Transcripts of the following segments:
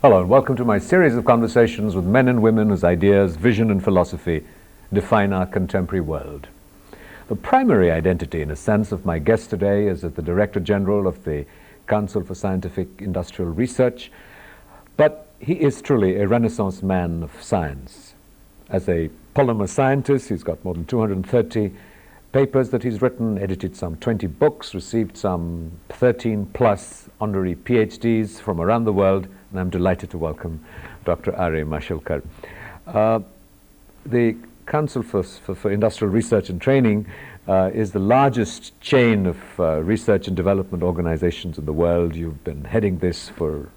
Hello and welcome to my series of conversations with men and women whose ideas, vision and philosophy define our contemporary world. The primary identity, in a sense, of my guest today is as the Director General of the Council for Scientific Industrial Research, but he is truly a Renaissance man of science. As a polymer scientist, he's got more than 230 papers that he's written, edited some 20 books, received some 13 plus honorary PhDs from around the world, and I'm delighted to welcome Dr. Rajiv Mehrotra. The Council for Industrial Research and Training is the largest chain of research and development organizations in the world. You've been heading this for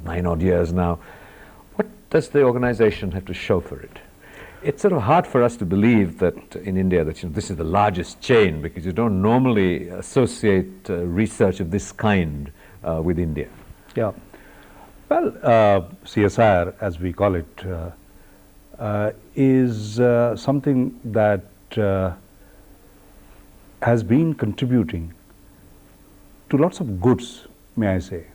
9 odd years now. What does the organization have to show for it? It's sort of hard for us to believe that in India that this is the largest chain, because you don't normally associate research of this kind with India. Yeah. Well, CSIR, as we call it, is something that has been contributing to lots of goods, may I say.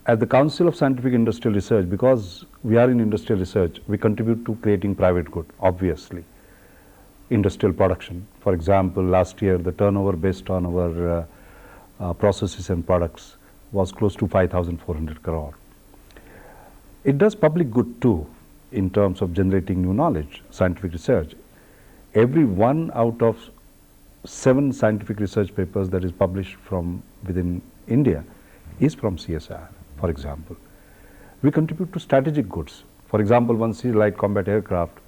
At the Council of Scientific Industrial Research, because we are in industrial research, we contribute to creating private good, obviously. Industrial production. For example, last year the turnover based on our processes and products was close to 5,400 crore. It does public good too, in terms of generating new knowledge, scientific research. Every 1 out of 7 scientific research papers that is published from within India is from CSIR, for example. We contribute to strategic goods. For example, one sees light combat aircraft,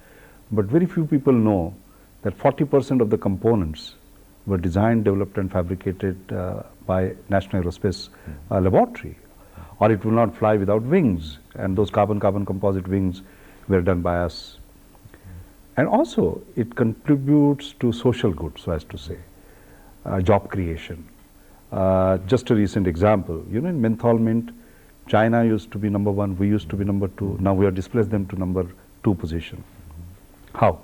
but very few people know that 40% of the components were designed, developed and fabricated by National Aerospace Laboratory, or it will not fly without wings, and those carbon-carbon composite wings were done by us. And also it contributes to social good, so as to say, job creation. Just a recent example, in menthol mint, China used to be number 1, we used to be number 2, now we have displaced them to number 2 position. How?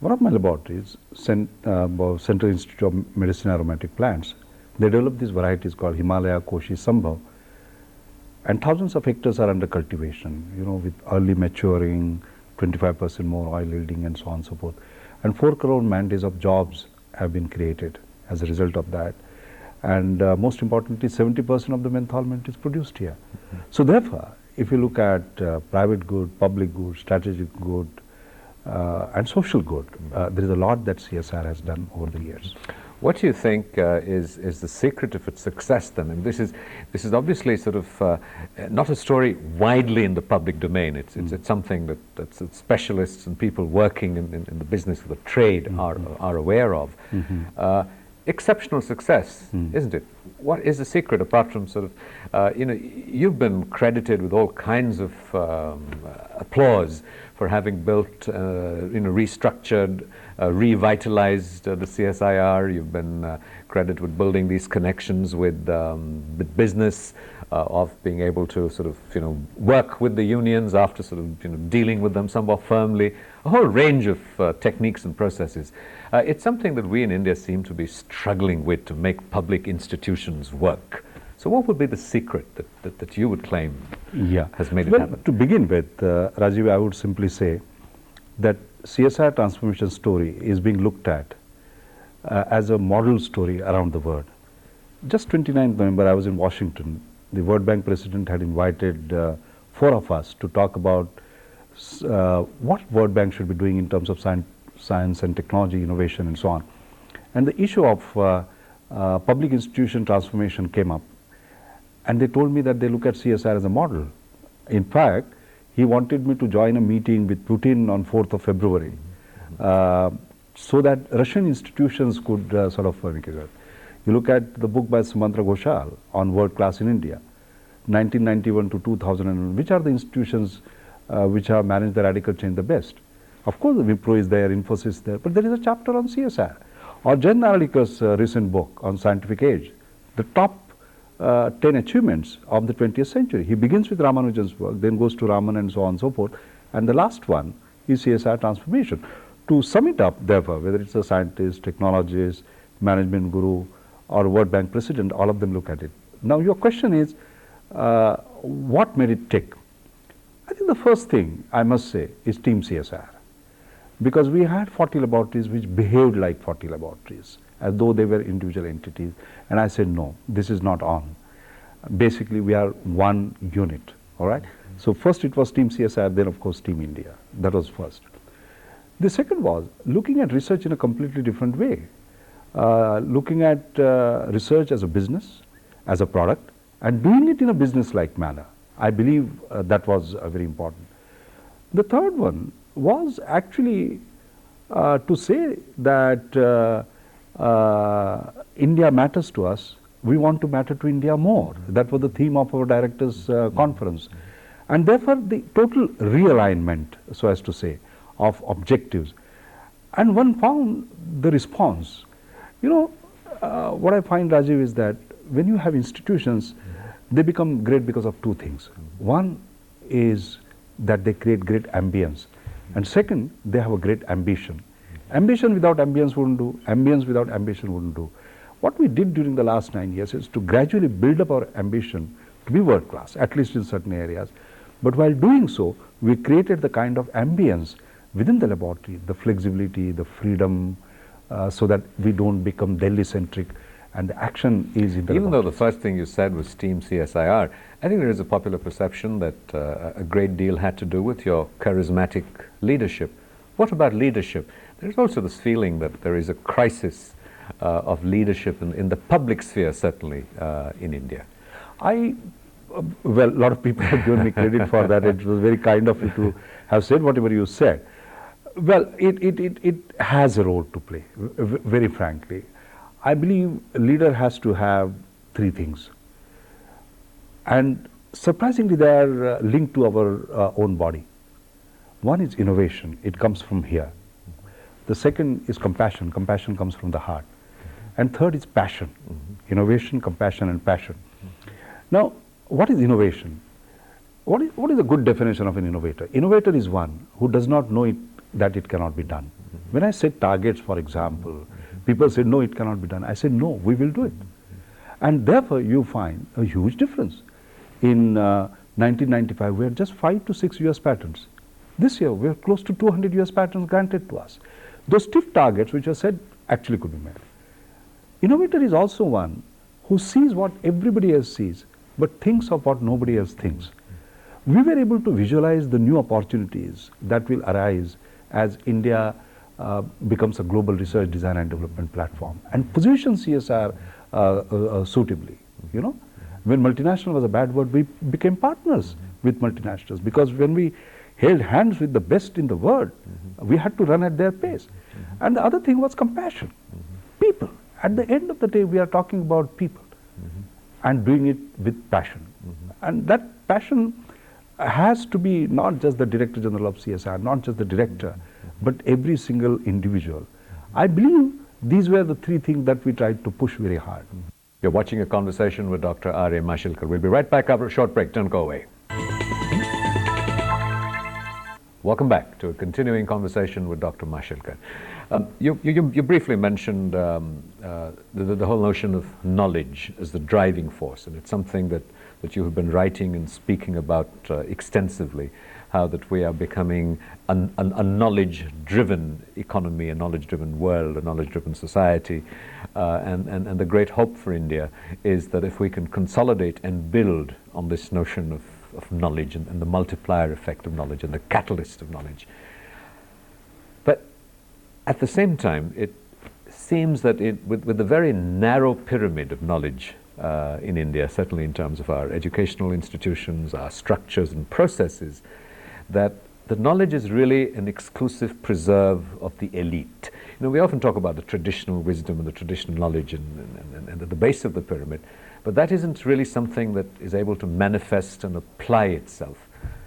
One of my laboratories, Central Institute of Medicine Aromatic Plants, they developed these varieties called Himalaya, Koshi, Sambhav, and thousands of hectares are under cultivation, with early maturing, 25% more oil yielding and so on and so forth. And 4 crore man days of jobs have been created as a result of that. And most importantly, 70% of the menthol mint is produced here. So therefore, if you look at private good, public good, strategic good, and social good, there is a lot that CSIR has done over the years. What do you think is the secret of its success then? And this is obviously sort of not a story widely in the public domain. It's something that specialists and people working in the business of the trade are aware of. Exceptional success, isn't it? What is the secret, apart from sort of, you've been credited with all kinds of applause for having built, restructured, revitalized the CSIR. You've been credited with building these connections with business, of being able to sort of, work with the unions after sort of, dealing with them somewhat firmly. A whole range of techniques and processes. It's something that we in India seem to be struggling with to make public institutions work. So what would be the secret that you would claim has made it happen? To begin with, Rajiv, I would simply say that CSIR transformation story is being looked at as a model story around the world. Just 29th November, I was in Washington. The World Bank president had invited 4 of us to talk about what World Bank should be doing in terms of science and technology, innovation and so on. And the issue of public institution transformation came up. And they told me that they look at CSIR as a model. In fact, he wanted me to join a meeting with Putin on 4th of February, so that Russian institutions could sort of make it. You look at the book by Sumantra Ghoshal on World Class in India, 1991 to 2001, which are the institutions which have managed the radical change the best? Of course, the Wipro is there, Infosys is there, but there is a chapter on CSIR. Or Jen Naralikar's recent book on scientific age, the top 10 achievements of the 20th century. He begins with Ramanujan's work, then goes to Raman and so on and so forth. And the last one is CSIR transformation. To sum it up, therefore, whether it's a scientist, technologist, management guru, or World Bank president, all of them look at it. Now your question is, What made it tick? I think the first thing I must say is Team CSIR. Because we had 40 laboratories which behaved like 40 laboratories, as though they were individual entities. And I said, no, this is not on. Basically, we are one unit, all right? So first it was Team CSIR, then of course Team India. That was first. The second was looking at research in a completely different way. Looking at research as a business, as a product, and doing it in a business-like manner. I believe that was very important. The third one was actually to say that India matters to us, we want to matter to India more. That was the theme of our directors' conference. And therefore, the total realignment, so as to say, of objectives. And one found the response. You know, what I find, Rajiv, is that when you have institutions, they become great because of two things. One is that they create great ambience. And second, they have a great ambition. Ambition without ambience wouldn't do. Ambience without ambition wouldn't do. What we did during the last 9 years is to gradually build up our ambition to be world class, at least in certain areas. But while doing so, we created the kind of ambience within the laboratory, the flexibility, the freedom, so that we don't become Delhi-centric and the action is in the Even though the first thing you said was Team CSIR, I think there is a popular perception that a great deal had to do with your charismatic leadership. What about leadership? There's also this feeling that there is a crisis of leadership in the public sphere, certainly in India. Well, a lot of people have given me credit for that. It was very kind of you to have said whatever you said. Well, it has a role to play, very frankly. I believe a leader has to have three things. And surprisingly, they are linked to our own body. One is innovation. It comes from here. The second is compassion. Compassion comes from the heart. And third is passion. Innovation, compassion, and passion. Now, what is innovation? What is a good definition of an innovator? Innovator is one who does not know that it cannot be done. When I set targets, for example, people say, no, it cannot be done. I say, no, we will do it. And therefore, you find a huge difference. In 1995, we had just 5 to 6 US patents. This year, we have close to 200 US patents granted to us. Those stiff targets, which are said, actually could be met. Innovator is also one who sees what everybody else sees, but thinks of what nobody else thinks. We were able to visualize the new opportunities that will arise as India becomes a global research, design and development platform and position CSR suitably. You know, when multinational was a bad word, we became partners with multinationals, because when we held hands with the best in the world, we had to run at their pace. And the other thing was compassion. People. At the end of the day, we are talking about people and doing it with passion. And that passion has to be not just the Director General of CSIR, not just the director, but every single individual. I believe these were the three things that we tried to push very hard. You're watching a conversation with Dr. R.A. Mashelkar. We'll be right back after a short break. Don't go away. Welcome back to a continuing conversation with Dr. Mashelkar. You briefly mentioned the whole notion of knowledge as the driving force, and it's something that you have been writing and speaking about extensively, how that we are becoming a knowledge-driven economy, a knowledge-driven world, a knowledge-driven society, and the great hope for India is that if we can consolidate and build on this notion of knowledge and the multiplier effect of knowledge and the catalyst of knowledge. But at the same time, it seems that with the very narrow pyramid of knowledge in India, certainly in terms of our educational institutions, our structures and processes, that the knowledge is really an exclusive preserve of the elite. You know, we often talk about the traditional wisdom and the traditional knowledge and at the base of the pyramid, but that isn't really something that is able to manifest and apply itself.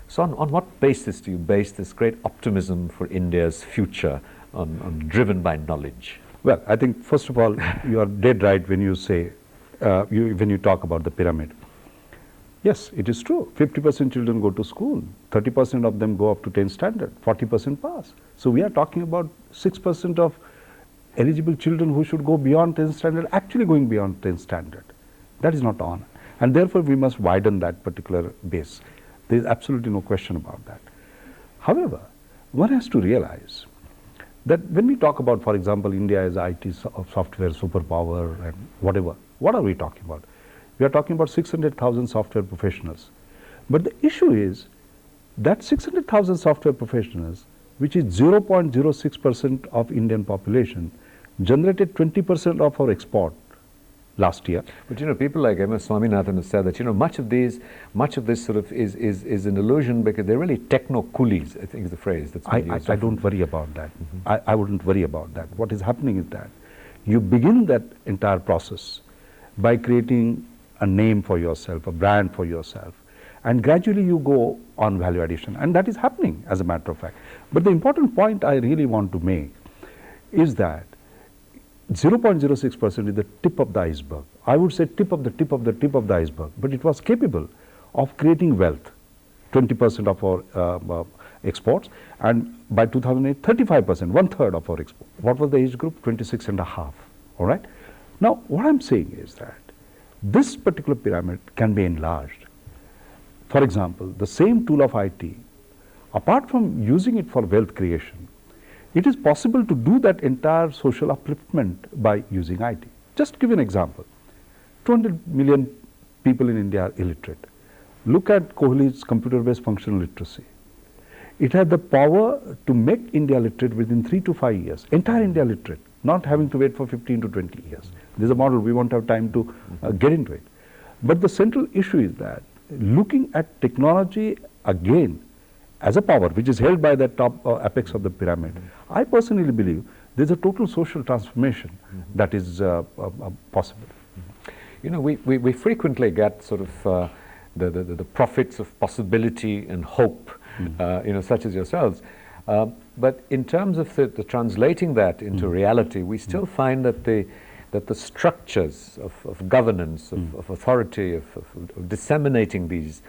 So on what basis do you base this great optimism for India's future on driven by knowledge? Well, I think first of all, you are dead right when you say, when you talk about the pyramid. Yes, it is true. 50% children go to school, 30% of them go up to 10th standard, 40% pass. So we are talking about 6% of eligible children who should go beyond 10th standard actually going beyond 10th standard. That is not on. And therefore, we must widen that particular base. There is absolutely no question about that. However, one has to realize that when we talk about, for example, India as IT software superpower and whatever, what are we talking about? We are talking about 600,000 software professionals. But the issue is that 600,000 software professionals, which is 0.06% of Indian population, generated 20% of our export last year. But people like M.S. Swaminathan have said that much of this sort of is an illusion because they're really techno coolies, I think is the phrase that's been used. I don't worry about that. I wouldn't worry about that. What is happening is that you begin that entire process by creating a name for yourself, a brand for yourself, and gradually you go on value addition, and that is happening as a matter of fact. But the important point I really want to make is that 0.06% is the tip of the iceberg. I would say tip of the tip of the tip of the iceberg, but it was capable of creating wealth, 20% of our exports, and by 2008, 35%, one-third of our exports. What was the age group? 26 and a half, all right? Now, what I'm saying is that this particular pyramid can be enlarged. For example, the same tool of IT, apart from using it for wealth creation, it is possible to do that entire social upliftment by using IT. Just give an example. 200 million people in India are illiterate. Look at Kohli's computer-based functional literacy. It had the power to make India literate within 3 to 5 years, entire India literate, not having to wait for 15 to 20 years. This is a model, we won't have time to get into it. But the central issue is that looking at technology again as a power which is held by the top apex of the pyramid, I personally believe there's a total social transformation that is possible. We frequently get sort of the prophets of possibility and hope, such as yourselves. But in terms of the translating that into reality, we still find that the structures of governance, of authority, of disseminating these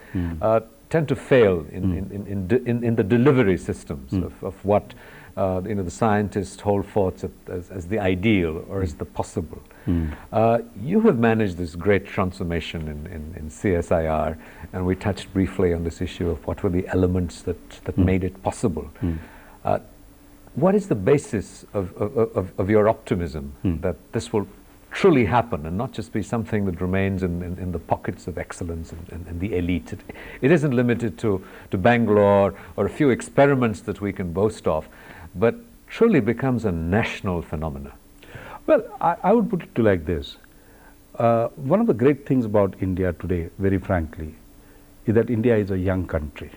tend to fail in the delivery systems of what the scientists hold forth as the ideal or as the possible. You have managed this great transformation in CSIR, and we touched briefly on this issue of what were the elements that made it possible. What is the basis of your optimism that this will truly happen and not just be something that remains in the pockets of excellence and the elite? It isn't limited to Bangalore or a few experiments that we can boast of, but truly becomes a national phenomena. Well, I would put it to like this. One of the great things about India today, very frankly, is that India is a young country,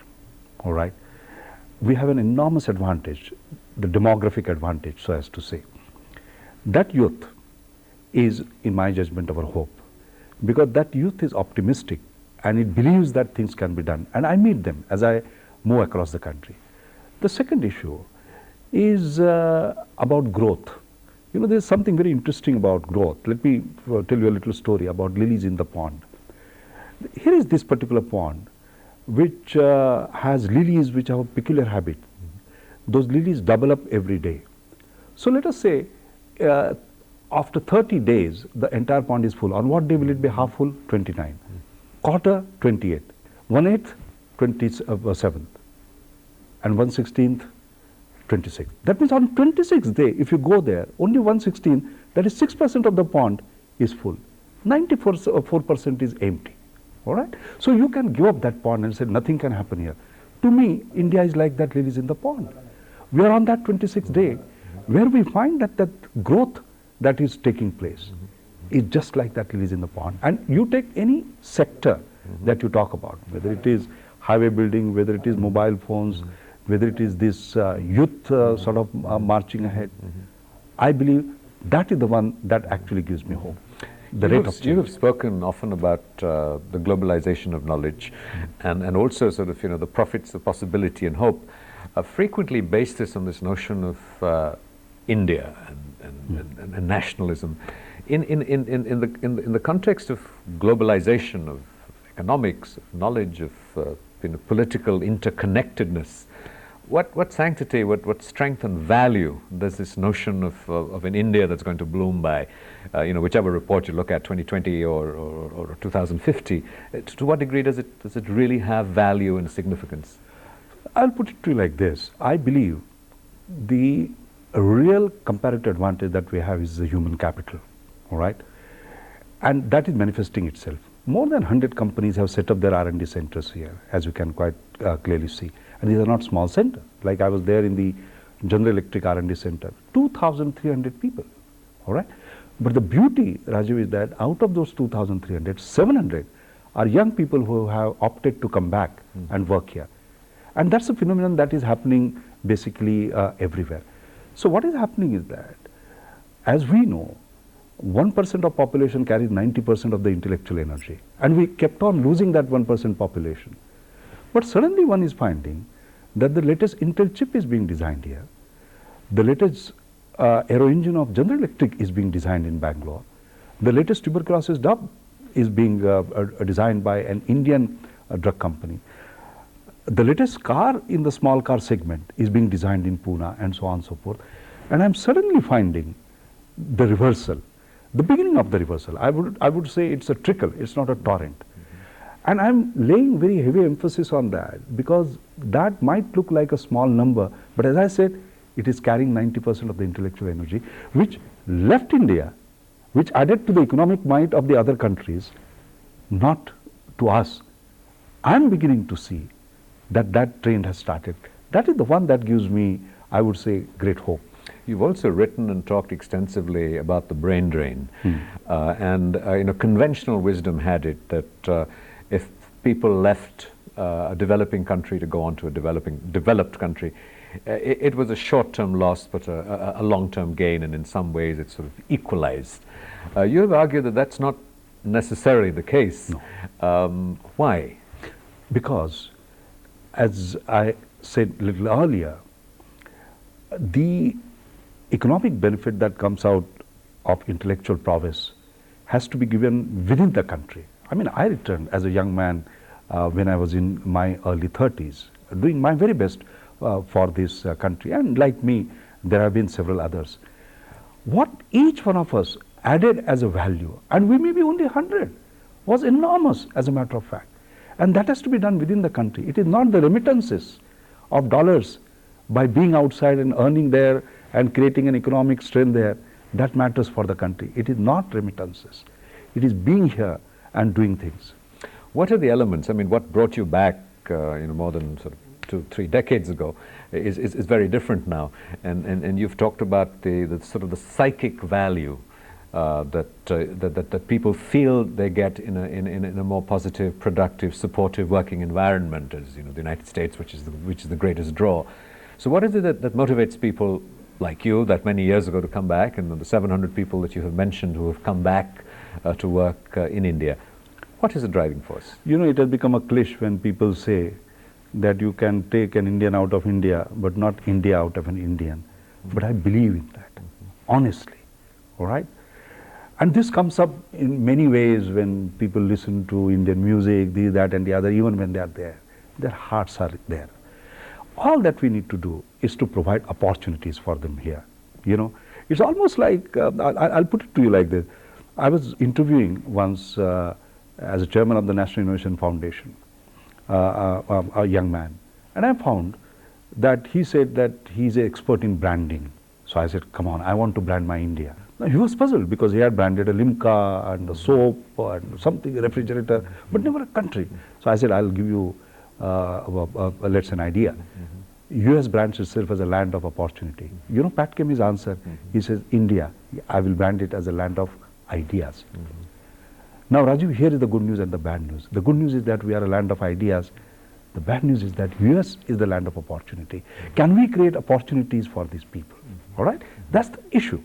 all right? We have an enormous advantage, the demographic advantage, so as to say. That youth is, in my judgment, our hope, because that youth is optimistic and it believes that things can be done, and I meet them as I move across the country. The second issue is about growth. There's something very interesting about growth. Let me tell you a little story about lilies in the pond. Here is this particular pond which has lilies which have a peculiar habit. Those lilies double up every day. So let us say after 30 days, the entire pond is full. On what day will it be half full? 29. Quarter, 28. 1/8, 27th. And 1/16th, 26th. That means on 26th day, if you go there, only 1/16, that is 6% of the pond is full. 94% is empty. All right? So you can give up that pond and say nothing can happen here. To me, India is like that lilies in the pond. We are on that 26th day where we find that growth that is taking place is just like that lilies in the pond. And you take any sector that you talk about, whether it is highway building, whether it is mobile phones, whether it is this youth sort of marching ahead, I believe that is the one that actually gives me hope. You have spoken often about the globalization of knowledge and also sort of, the prophets of possibility and hope. Frequently based this on this notion of India and nationalism. In the context of globalization, of economics, of knowledge, of political interconnectedness, What sanctity, what strength and value does this notion of an India that's going to bloom by, whichever report you look at, 2020 or 2050, to what degree does it really have value and significance? I'll put it to you like this. I believe the real comparative advantage that we have is the human capital, all right? And that is manifesting itself. More than 100 companies have set up their R&D centers here, as you can quite clearly see. And these are not small centers. Like I was there in the General Electric R&D center, 2,300 people, all right? But the beauty, Rajiv, is that out of those 2,300, 700 are young people who have opted to come back and work here. And that's a phenomenon that is happening basically everywhere. So what is happening is that, as we know, 1% of population carries 90% of the intellectual energy. And we kept on losing that 1% population. But suddenly one is finding that the latest Intel chip is being designed here. The latest aero engine of General Electric is being designed in Bangalore. The latest tuberculosis drug is being designed by an Indian drug company. The latest car in the small car segment is being designed in Pune, and so on and so forth. And I'm suddenly finding the reversal, the beginning of the reversal. I would say it's a trickle, it's not a torrent. And I'm laying very heavy emphasis on that, because that might look like a small number, but as I said, it is carrying 90% of the intellectual energy, which left India, which added to the economic might of the other countries, not to us. I'm beginning to see that trend has started. That is the one that gives me, I would say, great hope. You've also written and talked extensively about the brain drain. Conventional wisdom had it that if people left a developing country to go on to a developed country, it was a short-term loss but a long-term gain, and in some ways it's sort of equalized. You have argued that that's not necessarily the case. No. Why? Because, as I said a little earlier, the economic benefit that comes out of intellectual prowess has to be given within the country. I mean, I returned as a young man when I was in my early 30s, doing my very best for this country. And like me, there have been several others. What each one of us added as a value, and we may be only 100, was enormous as a matter of fact. And that has to be done within the country. It is not the remittances of dollars by being outside and earning there and creating an economic strain there that matters for the country. It is not remittances. It is being here and doing things. What are the elements? I mean, what brought you back, more than sort of 2-3 decades ago, is very different now. And you've talked about the sort of the psychic value that people feel they get in a more positive, productive, supportive working environment, as the United States, which is the greatest draw. So what is it that motivates people like you that many years ago to come back, and the 700 people that you have mentioned who have come back to work in India? What is the driving force? It has become a cliche when people say that you can take an Indian out of India, but not India out of an Indian. But I believe in that, honestly, all right? And this comes up in many ways when people listen to Indian music, this, that and the other, even when they are there. Their hearts are there. All that we need to do is to provide opportunities for them here. It's almost like, I'll put it to you like this. I was interviewing once as a chairman of the National Innovation Foundation, a young man. And I found that he said that he's an expert in branding. So I said, come on, I want to brand my India. Now, he was puzzled because he had branded a Limca and a soap and something, a refrigerator, but never a country. So I said, I'll give you, let's say, an idea. US brands itself as a land of opportunity. Pat came his answer. He says, India, I will brand it as a land of ideas. Now, Rajiv, here is the good news and the bad news. The good news is that we are a land of ideas. The bad news is that US is the land of opportunity. Can we create opportunities for these people? All right? That's the issue.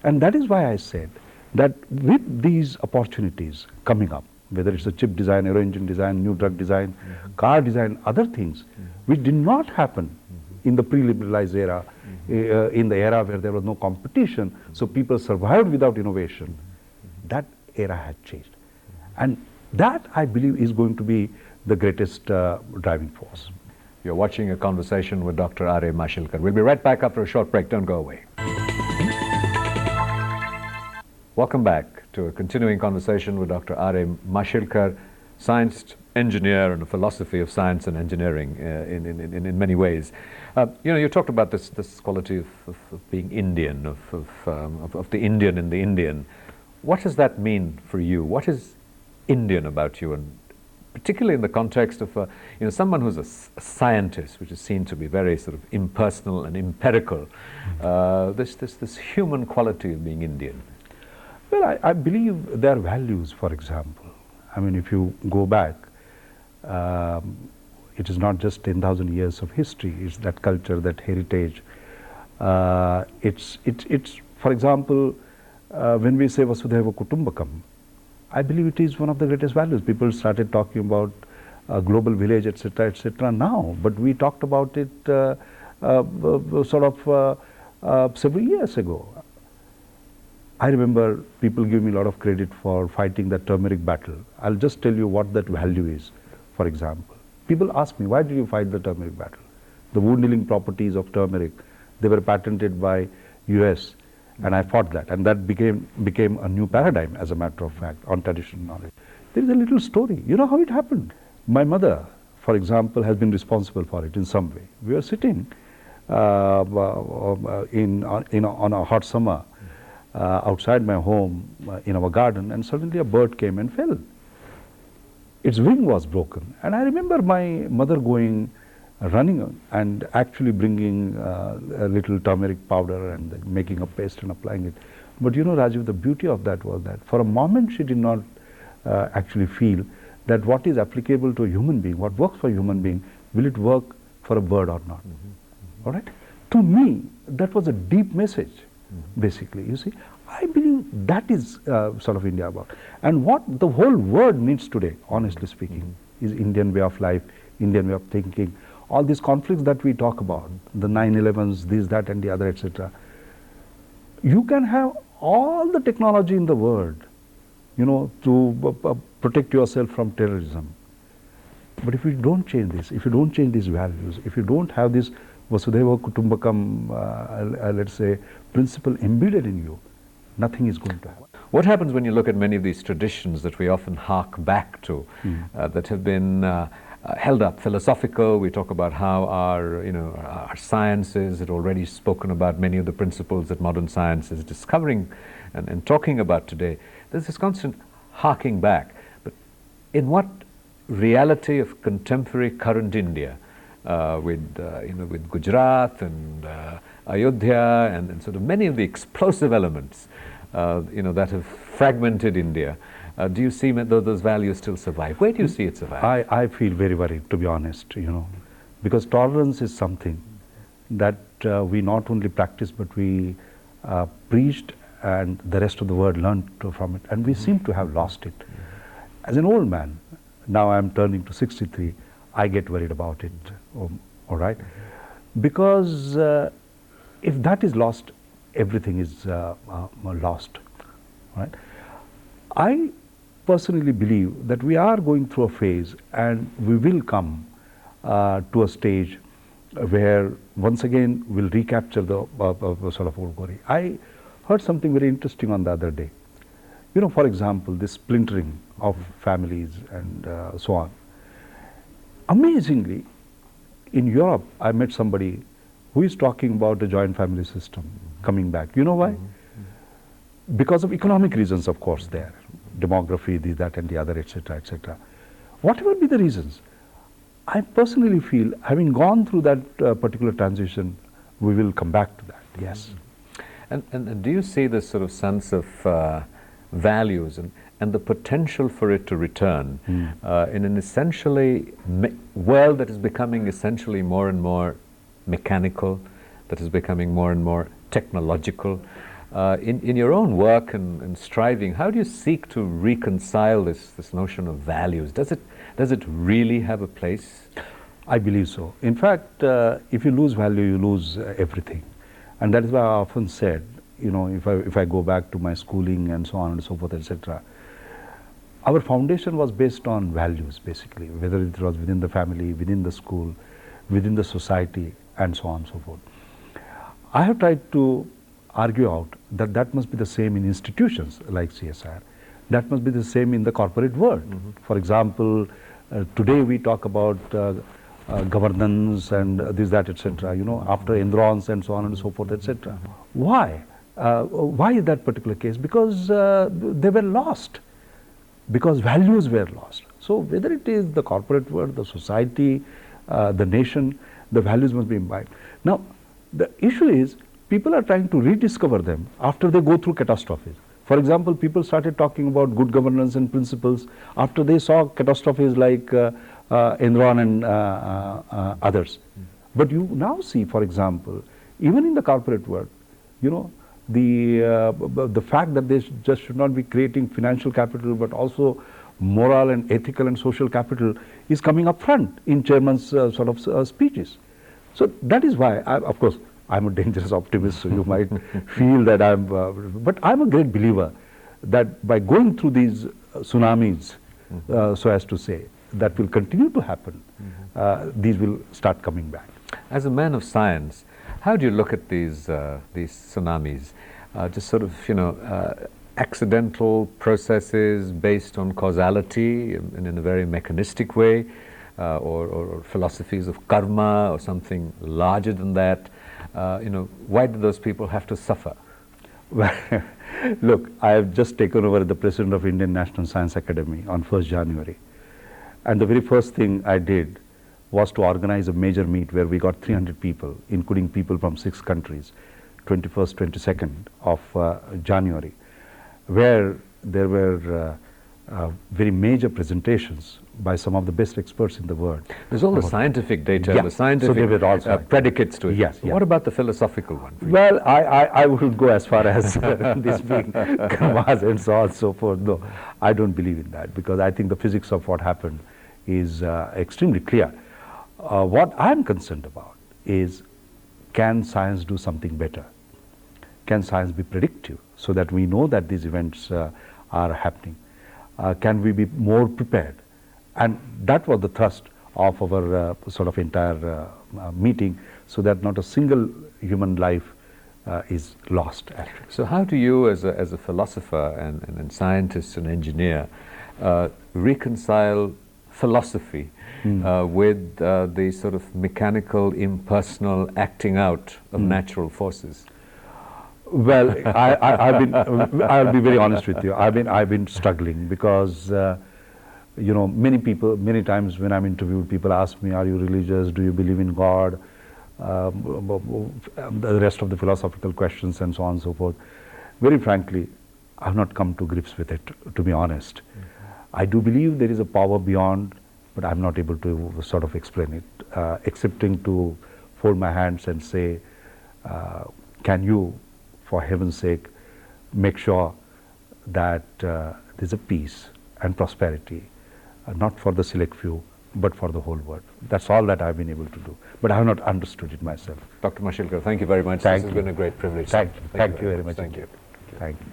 And that is why I said that with these opportunities coming up, whether it's a chip design, aero engine design, new drug design, car design, other things, which did not happen in the pre-liberalized era, in the era where there was no competition, so people survived without innovation. That era had changed. And that, I believe, is going to be the greatest driving force. You're watching a conversation with Dr. R.A. Mashelkar. We'll be right back after a short break. Don't go away. Welcome back to a continuing conversation with Dr. R.A. Mashelkar, science engineer and a philosophy of science and engineering in many ways. You talked about this quality of being Indian, of the Indian in the Indian. What does that mean for you? What is Indian about you, and particularly in the context of someone who's a scientist, which is seen to be very sort of impersonal and empirical, this human quality of being Indian? Well, I believe there are values, for example. I mean, if you go back, it is not just 10,000 years of history, it's that culture, that heritage. It's for example, when we say Vasudhaiva Kutumbakam, I believe it is one of the greatest values. People started talking about global village, etc. now, but we talked about it several years ago. I remember people give me a lot of credit for fighting the turmeric battle. I'll just tell you what that value is, for example. People ask me, why did you fight the turmeric battle? The wound healing properties of turmeric, they were patented by US. And I fought that, and that became a new paradigm, as a matter of fact, on traditional knowledge. There is a little story. You know how it happened? My mother, for example, has been responsible for it in some way. We were sitting on a hot summer outside my home in our garden, and suddenly a bird came and fell. Its wing was broken, and I remember my mother running and actually bringing a little turmeric powder and making a paste and applying it. But you know, Rajiv, the beauty of that was that for a moment she did not actually feel that what is applicable to a human being, what works for a human being, will it work for a bird or not? All right? To me, that was a deep message, basically. You see, I believe that is sort of India about. And what the whole world needs today, honestly speaking, is Indian way of life, Indian way of thinking. All these conflicts that we talk about, the 9/11s, this, that, and the other, etc. You can have all the technology in the world, to protect yourself from terrorism. But if you don't change this, if you don't change these values, if you don't have this Vasudhaiva Kutumbakam, let's say, principle embedded in you, nothing is going to happen. What happens when you look at many of these traditions that we often hark back to, that have been held up, philosophical? We talk about how our sciences had already spoken about many of the principles that modern science is discovering and talking about today. There's this constant harking back. But in what reality of contemporary current India, with Gujarat and Ayodhya and sort of many of the explosive elements, that have fragmented India, do you see those values still survive? Where do you see it survive? I feel very worried, to be honest, because tolerance is something that we not only practice, but we preached, and the rest of the world learned from it, and we seem to have lost it. As an old man, now I'm turning to 63, I get worried about it, all right? Because if that is lost, everything is lost, right? I personally believe that we are going through a phase, and we will come to a stage where once again we'll recapture the sort of old glory. I heard something very interesting on the other day. For example, this splintering of families and so on. Amazingly, in Europe, I met somebody who is talking about the joint family system coming back. You know why? Because of economic reasons, of course, there. Demography, this, that, and the other, etc., etc. Whatever be the reasons, I personally feel, having gone through that particular transition, we will come back to that, yes. And do you see this sort of sense of values and the potential for it to return in an essentially world that is becoming essentially more and more mechanical, that is becoming more and more technological? In your own work and striving, how do you seek to reconcile this notion of values? Does it really have a place? I believe so. In fact, if you lose value, you lose everything. And that is why I often said, if I go back to my schooling and so on and so forth, etc., our foundation was based on values, basically, whether it was within the family, within the school, within the society, and so on and so forth. I have tried to argue out that that must be the same in institutions like CSIR. That must be the same in the corporate world. For example, today we talk about governance and this, that, etc. You know, after Enrons and so on and so forth, etc. Why? Why is that particular case? Because they were lost. Because values were lost. So whether it is the corporate world, the society, the nation, the values must be imbibed. Now, the issue is people are trying to rediscover them after they go through catastrophes. For example, people started talking about good governance and principles after they saw catastrophes like Enron and others. But you now see, for example, even in the corporate world, you know, the fact that they just should not be creating financial capital but also moral and ethical and social capital is coming up front in chairman's sort of speeches. So that is why, of course, I'm a dangerous optimist, so you might feel that but I'm a great believer that by going through these tsunamis, so as to say, that will continue to happen, these will start coming back. As a man of science, how do you look at these tsunamis? Just sort of, you know, accidental processes based on causality and in a very mechanistic way, or philosophies of karma or something larger than that. You know, why do those people have to suffer? Well, look, I have just taken over the president of Indian National Science Academy on 1st January. And the very first thing I did was to organize a major meet where we got 300 people, including people from 6 countries, 21st, 22nd of January, where there were very major presentations by some of the best experts in the world. There's all the scientific data, Yeah. the scientific So they were also predicates to it. Yes, yeah. What about the philosophical one? Well, I wouldn't go as far as this being karmas and so on and so forth. No, I don't believe in that, because I think the physics of what happened is extremely clear. What I'm concerned about is, can science do something better? Can science be predictive so that we know that these events are happening? Can we be more prepared? And that was the thrust of our sort of entire meeting, so that not a single human life is lost, actually. So how do you, as a philosopher and scientist and engineer, reconcile philosophy with the sort of mechanical, impersonal acting out of natural forces? Well, I've been, I'll be very honest with you, I've been struggling, because you know, many times when I'm interviewed, people ask me, are you religious, do you believe in God, the rest of the philosophical questions and so on and so forth. Very frankly, I've not come to grips with it, to be honest. I do believe there is a power beyond, but I'm not able to sort of explain it, excepting to fold my hands and say, can you, for heaven's sake, make sure that there's a peace and prosperity, not for the select few, but for the whole world. That's all that I've been able to do. But I have not understood it myself. Dr. Mashelkar, thank you very much. Thank this you. has been a great privilege. Thank you very much. Thank you. Thank you.